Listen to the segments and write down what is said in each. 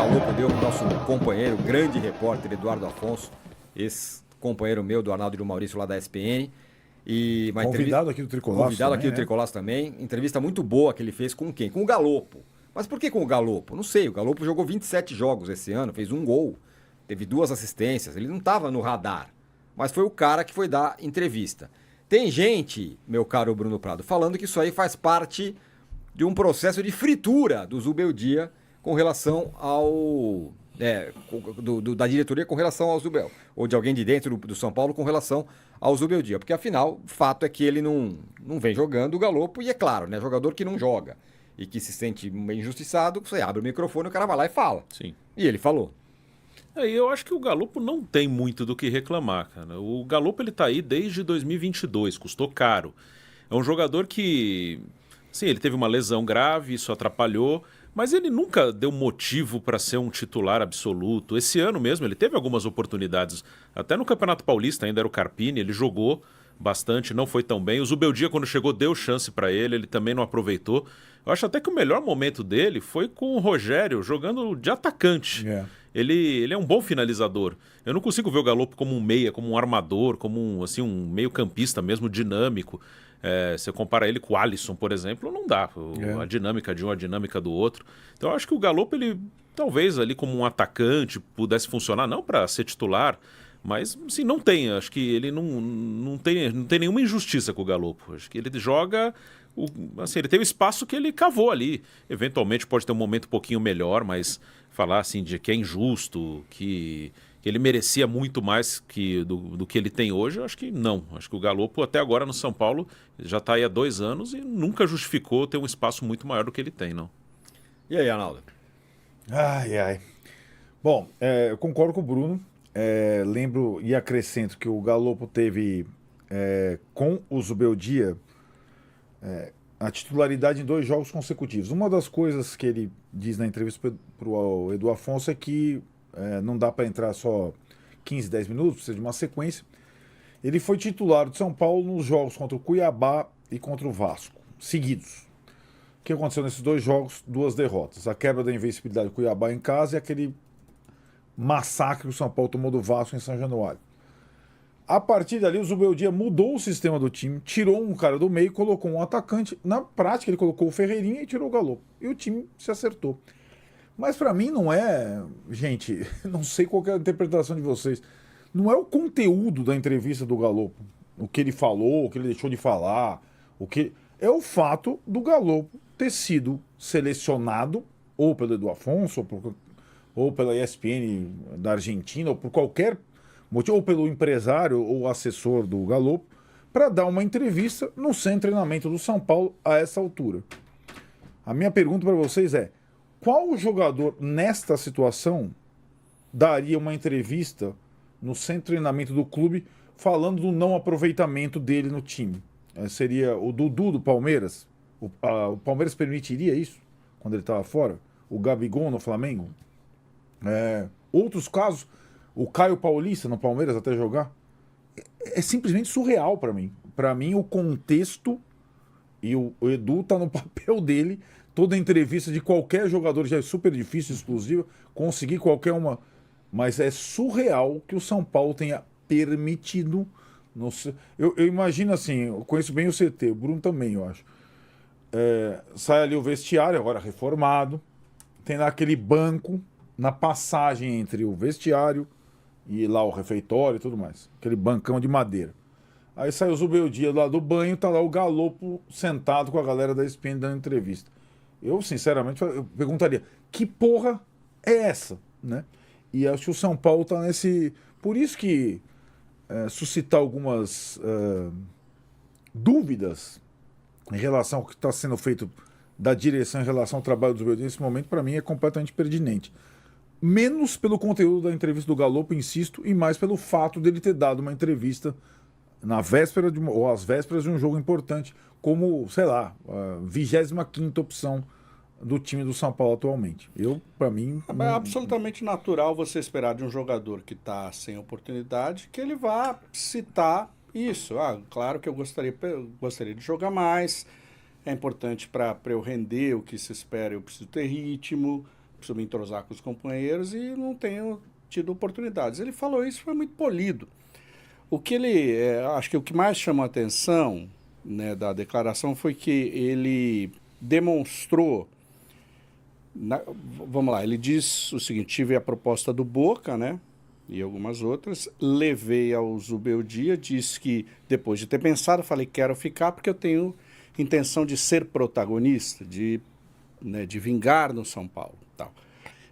Galopo deu para o nosso companheiro, grande repórter Eduardo Afonso, ex-companheiro meu do Arnaldo e do Maurício lá da ESPN. E convidado aqui do Tricolaço. Convidado aqui do Tricolaço também. Entrevista muito boa que ele fez com quem? Com o Galopo. Mas por que com o Galopo? Não sei, o Galopo jogou 27 jogos esse ano, fez um gol, teve 2 assistências, ele não estava no radar. Mas foi o cara que foi dar entrevista. Tem gente, meu caro Bruno Prado, falando que isso aí faz parte de um processo de fritura do Zubeldia com relação ao... da diretoria com relação ao Zubel, ou de alguém de dentro do São Paulo com relação ao Zubeldia, porque afinal, o fato é que ele não vem jogando o Galopo, e é claro, né, jogador que não joga e que se sente meio injustiçado, você abre o microfone, o cara vai lá e fala. Sim. E ele falou. Eu acho que o Galopo não tem muito do que reclamar, cara. O Galopo ele tá aí desde 2022, custou caro. É um jogador que, sim, ele teve uma lesão grave, isso atrapalhou, mas ele nunca deu motivo para ser um titular absoluto. Esse ano mesmo ele teve algumas oportunidades, até no Campeonato Paulista ainda era o Carpini, ele jogou bastante, não foi tão bem. O Zubeldia, quando chegou, deu chance para ele também não aproveitou. Eu acho até que o melhor momento dele foi com o Rogério, jogando de atacante. Ele é um bom finalizador. Eu não consigo ver o Galopo como um meia, como um armador, como um meio-campista mesmo, dinâmico. Você compara ele com o Alisson, por exemplo, não dá. A dinâmica de um, a dinâmica do outro. Então eu acho que o Galopo, ele talvez ali como um atacante pudesse funcionar, não para ser titular, mas sim, não tem. Acho que ele não tem nenhuma injustiça com o Galopo. Acho que ele joga... ele tem o espaço que ele cavou ali. Eventualmente pode ter um momento um pouquinho melhor, mas falar assim de que é injusto, que ele merecia muito mais do que ele tem hoje, eu acho que não. Acho que o Galopo até agora no São Paulo já está aí há 2 anos e nunca justificou ter um espaço muito maior do que ele tem, não. E aí, Arnaldo? Ai. Bom, eu concordo com o Bruno. Lembro e acrescento que o Galopo teve com o Zubeldia a titularidade em 2 jogos consecutivos. Uma das coisas que ele diz na entrevista para o Edu Afonso é que não dá para entrar só 15, 10 minutos, precisa de uma sequência. Ele foi titular de São Paulo nos jogos contra o Cuiabá e contra o Vasco, seguidos. O que aconteceu nesses 2 jogos? 2 derrotas. A quebra da invencibilidade do Cuiabá em casa e aquele massacre que o São Paulo tomou do Vasco em São Januário. A partir dali, o Zubeldia mudou o sistema do time, tirou um cara do meio e colocou um atacante. Na prática, ele colocou o Ferreirinha e tirou o Galopo. E o time se acertou. Mas para mim não é... Gente, não sei qual é a interpretação de vocês. Não é o conteúdo da entrevista do Galopo. O que ele falou, o que ele deixou de falar. É o fato do Galopo ter sido selecionado ou pelo Edu Afonso, ou pela ESPN da Argentina, ou por qualquer motivo, ou pelo empresário ou assessor do Galopo, para dar uma entrevista no centro de treinamento do São Paulo a essa altura. A minha pergunta para vocês é: qual jogador nesta situação daria uma entrevista no centro de treinamento do clube falando do não aproveitamento dele no time? Seria o Dudu do Palmeiras? O Palmeiras permitiria isso quando ele estava fora? O Gabigol no Flamengo? Outros casos, o Caio Paulista no Palmeiras até jogar, é simplesmente surreal para mim. Para mim, o contexto, e o Edu tá no papel dele, toda entrevista de qualquer jogador já é super difícil, exclusiva, conseguir qualquer uma, mas é surreal que o São Paulo tenha permitido. Eu imagino assim, eu conheço bem o CT, o Bruno também, eu acho. Sai ali o vestiário, agora reformado, tem lá aquele banco na passagem entre o vestiário e lá o refeitório e tudo mais. Aquele bancão de madeira. Aí sai o Zubeldia lá do banho, tá lá o Galopo sentado com a galera da ESPN dando entrevista. Eu, sinceramente, eu perguntaria, que porra é essa? Né? E acho que o São Paulo tá nesse... Por isso que suscitar algumas dúvidas em relação ao que está sendo feito da direção em relação ao trabalho do Zubeldia nesse momento, para mim, é completamente pertinente. Menos pelo conteúdo da entrevista do Galopo, insisto, e mais pelo fato dele ter dado uma entrevista na véspera ou às vésperas de um jogo importante, como, sei lá, a 25ª opção do time do São Paulo atualmente. Para mim... É absolutamente natural você esperar de um jogador que está sem oportunidade que ele vá citar isso. Claro que eu gostaria de jogar mais, é importante para eu render o que se espera, eu preciso ter ritmo, preciso me entrosar com os companheiros e não tenho tido oportunidades. Ele falou isso, foi muito polido. O que acho que o que mais chamou a atenção, né, da declaração foi que ele demonstrou, vamos lá, ele diz o seguinte: tive a proposta do Boca, né, e algumas outras, levei ao Zubeldia, disse que depois de ter pensado, falei, quero ficar porque eu tenho intenção de ser protagonista, de vingar no São Paulo, tal.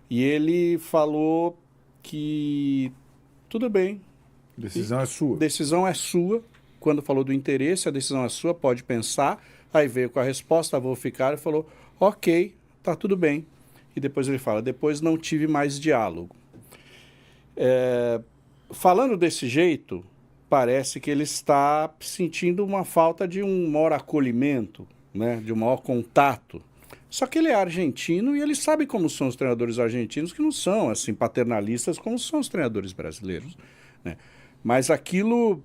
E ele falou que tudo bem. Decisão é sua. Decisão é sua. Quando falou do interesse, a decisão é sua, pode pensar. Aí veio com a resposta, vou ficar, e falou, ok, tá tudo bem. E depois ele fala, depois não tive mais diálogo. Falando desse jeito, parece que ele está sentindo uma falta de um maior acolhimento, né, de um maior contato. Só que ele é argentino e ele sabe como são os treinadores argentinos, que não são assim paternalistas como são os treinadores brasileiros, né? Mas aquilo,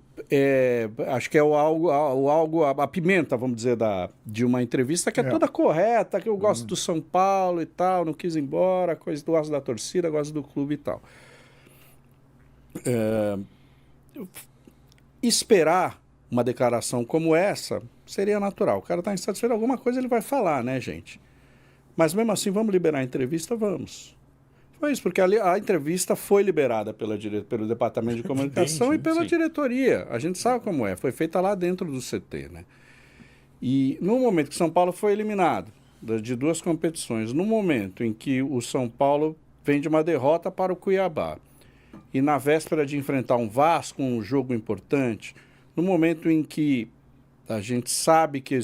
acho que é a pimenta, vamos dizer, de uma entrevista que é toda correta, que eu gosto do São Paulo e tal, não quis ir embora, gosto da torcida, gosto do clube e tal. Esperar uma declaração como essa seria natural. O cara está insatisfeito, alguma coisa ele vai falar, né, gente? Mas mesmo assim, vamos liberar a entrevista? Vamos. Foi isso, porque a entrevista foi liberada pelo Departamento de Comunicação e pela diretoria. A gente sabe como é, foi feita lá dentro do CT, né? E no momento que São Paulo foi eliminado de 2 competições, no momento em que o São Paulo vem de uma derrota para o Cuiabá, e na véspera de enfrentar um Vasco, um jogo importante, no momento em que a gente sabe que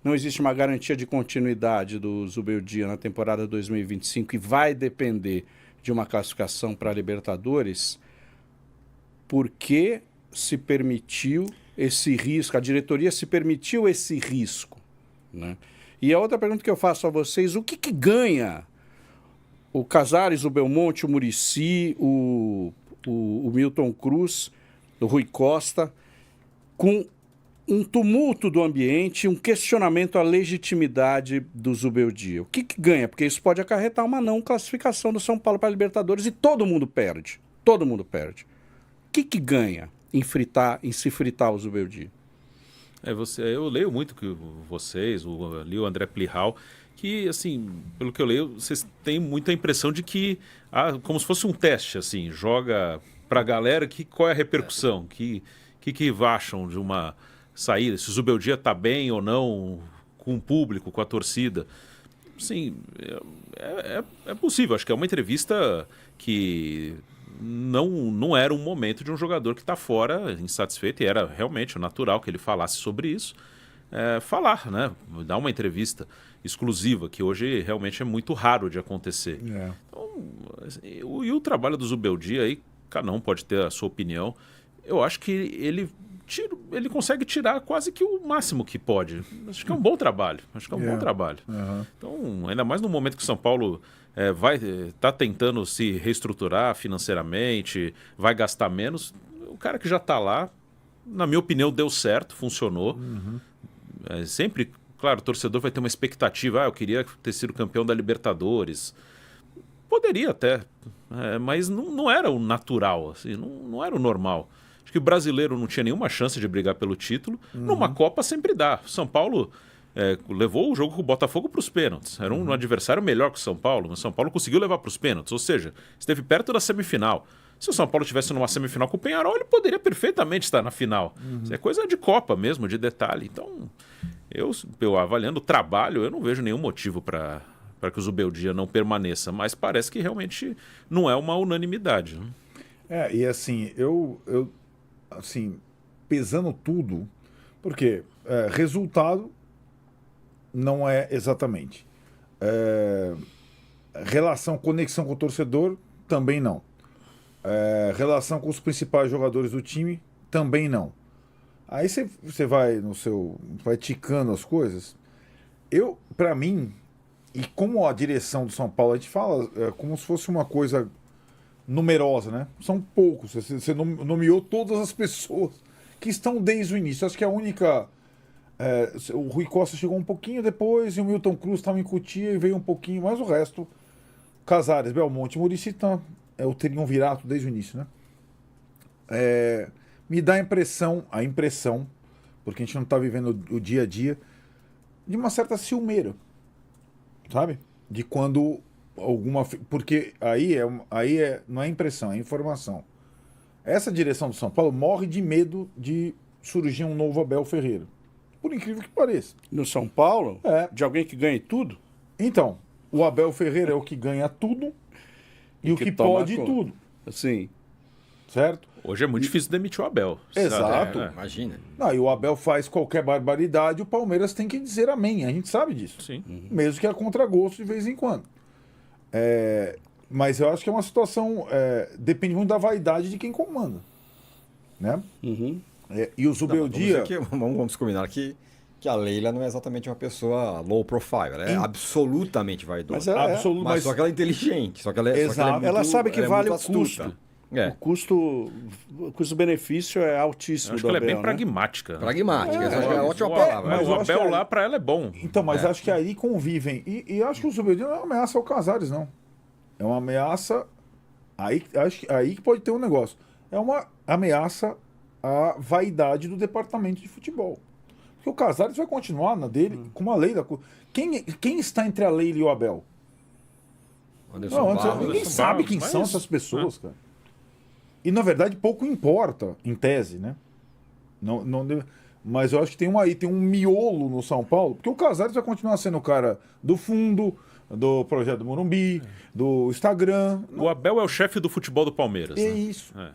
não existe uma garantia de continuidade do Zubeldia na temporada 2025 e vai depender de uma classificação para a Libertadores, por que se permitiu esse risco? A diretoria se permitiu esse risco, né? E a outra pergunta que eu faço a vocês, o que ganha o Casares, o Belmonte, o Muricy, o Milton Cruz, o Rui Costa, com um tumulto do ambiente, um questionamento à legitimidade do Zubeldia? O que ganha? Porque isso pode acarretar uma não classificação do São Paulo para a Libertadores e todo mundo perde. Todo mundo perde. O que ganha em se fritar o Zubeldia? Eu leio muito que vocês, li o André Plihal, que, assim, pelo que eu leio, vocês têm muita impressão de que, como se fosse um teste, assim, joga para a galera, qual é a repercussão, que acham de uma saída, se o Zubeldia está bem ou não com o público, com a torcida. Sim, é possível. Acho que é uma entrevista que não era um momento de um jogador que está fora, insatisfeito, e era realmente natural que ele falasse sobre isso. Falar, né? Dar uma entrevista exclusiva, que hoje realmente é muito raro de acontecer. Então, assim, o trabalho do Zubeldia, aí cada um pode ter a sua opinião. Eu acho que ele consegue tirar quase que o máximo que pode. Acho que é um bom trabalho. Bom trabalho. Então, ainda mais no momento que o São Paulo tá tentando se reestruturar financeiramente, vai gastar menos. O cara que já está lá, na minha opinião, deu certo, funcionou. Sempre, claro, o torcedor vai ter uma expectativa. Eu queria ter sido campeão da Libertadores. Poderia até, mas não era o natural, assim, não era o normal. Acho que o brasileiro não tinha nenhuma chance de brigar pelo título. Numa Copa sempre dá. O São Paulo levou o jogo com o Botafogo para os pênaltis. Era um adversário melhor que o São Paulo, mas o São Paulo conseguiu levar para os pênaltis. Ou seja, esteve perto da semifinal. Se o São Paulo estivesse numa semifinal com o Peñarol, ele poderia perfeitamente estar na final. Isso é coisa de Copa mesmo, de detalhe. Então, eu avaliando o trabalho, eu não vejo nenhum motivo para que o Zubeldia não permaneça. Mas parece que realmente não é uma unanimidade, né? E assim, assim, pesando tudo, porque resultado não é exatamente. Relação, conexão com o torcedor, também não. Relação com os principais jogadores do time, também não. Aí você vai vai ticando as coisas. Para mim, e como a direção do São Paulo, a gente fala como se fosse uma coisa numerosa, né? São poucos. Você nomeou todas as pessoas que estão desde o início. Acho que a única... o Rui Costa chegou um pouquinho depois e o Milton Cruz estava em Cotia e veio um pouquinho, mas o resto Casares, Belmonte, Muricy, então, é o triunvirato desde o início, né? Me dá a impressão, porque a gente não está vivendo o dia a dia, de uma certa ciumeira, sabe? De quando alguma... Porque não é impressão, é informação. Essa direção do São Paulo morre de medo de surgir um novo Abel Ferreira. Por incrível que pareça. No São Paulo? É. De alguém que ganhe tudo? Então, o Abel Ferreira é o que ganha tudo e o que toma pode conta. tudo. Sim. Certo? Hoje é muito difícil demitir o Abel. Exato. sabe? Imagina. Não, e o Abel faz qualquer barbaridade, o Palmeiras tem que dizer amém. A gente sabe disso. Sim. Mesmo que a contragosto de vez em quando. Mas eu acho que é uma situação... depende muito da vaidade de quem comanda. Né? Uhum. E o Zubeldia... Vamos combinar que a Leila não é exatamente uma pessoa low profile. Ela é absolutamente vaidosa. Mas ela é. Mas só que ela é inteligente. Só que ela é, Exato. só que ela é muito, Ela sabe que ela é vale muito o astuta. custo. É. O custo-benefício é altíssimo Acho do que ela é Abel, bem né? pragmática. Pragmática. Essa é a ótima O- palavra. mas o eu acho Abel que lá pra ela é bom. Então, mas acho que aí convivem. E acho que o Zubeldia não é uma ameaça ao Casares, não. É uma ameaça... Acho que aí que pode ter um negócio. É uma ameaça à vaidade do departamento de futebol. Porque o Casares vai continuar na dele com uma lei da... Quem está entre a Leila e o Abel? Anderson Não, Barros. ninguém Anderson sabe Barros, quem mas são isso, essas pessoas, cara. E, na verdade, pouco importa, em tese, né? Mas eu acho que tem um miolo no São Paulo, porque o Casares vai continuar sendo o cara do fundo, do projeto do Morumbi, do Instagram. O Abel é o chefe do futebol do Palmeiras. É né? isso. É.